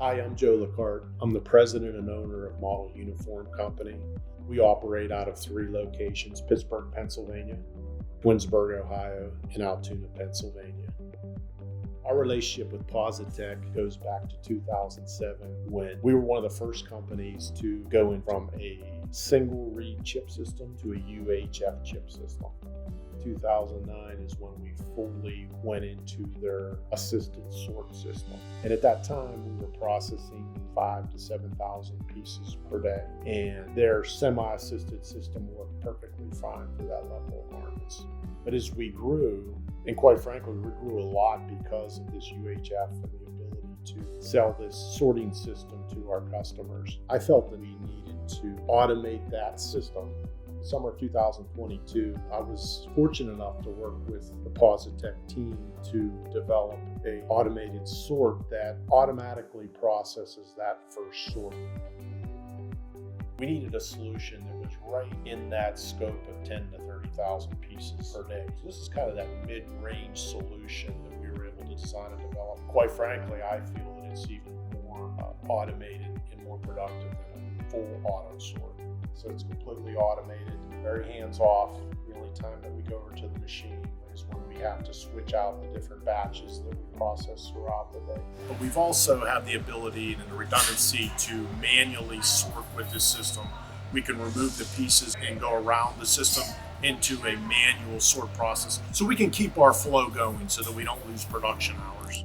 Hi, I'm Joe LaCarte. I'm the president and owner of Model Uniform Company. We operate out of 3 locations: Pittsburgh, Pennsylvania, Twinsburg, Ohio, and Altoona, Pennsylvania. Our relationship with Positek goes back to 2007, when we were one of the first companies to go in from a single read chip system to a UHF chip system. 2009 is when we fully went into their assisted sort system. And at that time, we were processing 5,000 to 7,000 pieces per day. And their semi-assisted system worked perfectly fine for that level of hardness. But as we grew, and quite frankly, we grew a lot because of this UHF and the ability to sell this sorting system to our customers, I felt that we needed to automate that system. Summer of 2022, I was fortunate enough to work with the Positek team to develop an automated sort that automatically processes that first sort. We needed a solution that was right in that scope of 10 to 30,000 pieces per day. So this is kind of that mid-range solution that we were able to design and develop. Quite frankly, I feel that it's even more automated and more productive than a full auto sort. So it's completely automated, very hands-off. The only time that we go over to the machine is when we have to switch out the different batches that we process throughout the day. But we've also had the ability and the redundancy to manually sort with this system. We can remove the pieces and go around the system into a manual sort process, so we can keep our flow going so that we don't lose production hours.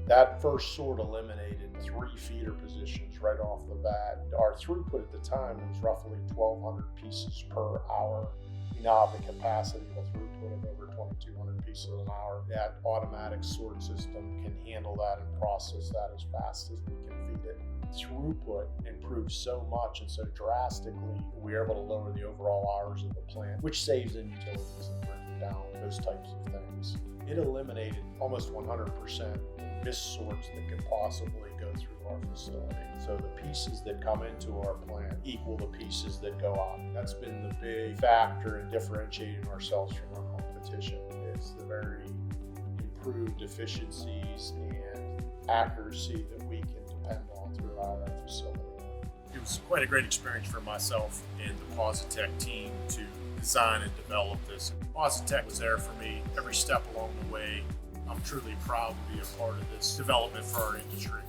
That first sort eliminated 3 feeder positions right off the bat. Our throughput at the time was roughly 1,200 pieces per hour. We now have the capacity of a throughput of over 2,200 pieces an hour. That automatic sort system can handle that and process that as fast as we can feed it. Throughput improved so much and so drastically, we were able to lower the overall hours of the plant, which saves in utilities and bringing down those types of things. It eliminated almost 100% missed sorts that could possibly go through our facility. So the pieces that come into our plant equal the pieces that go out. That's been the big factor in differentiating ourselves from our competition. It's the very improved efficiencies and accuracy that we can depend on throughout our facility. It was quite a great experience for myself and the Positek team to design and develop this. Positek was there for me every step along the way. I'm truly proud to be a part of this development for our industry.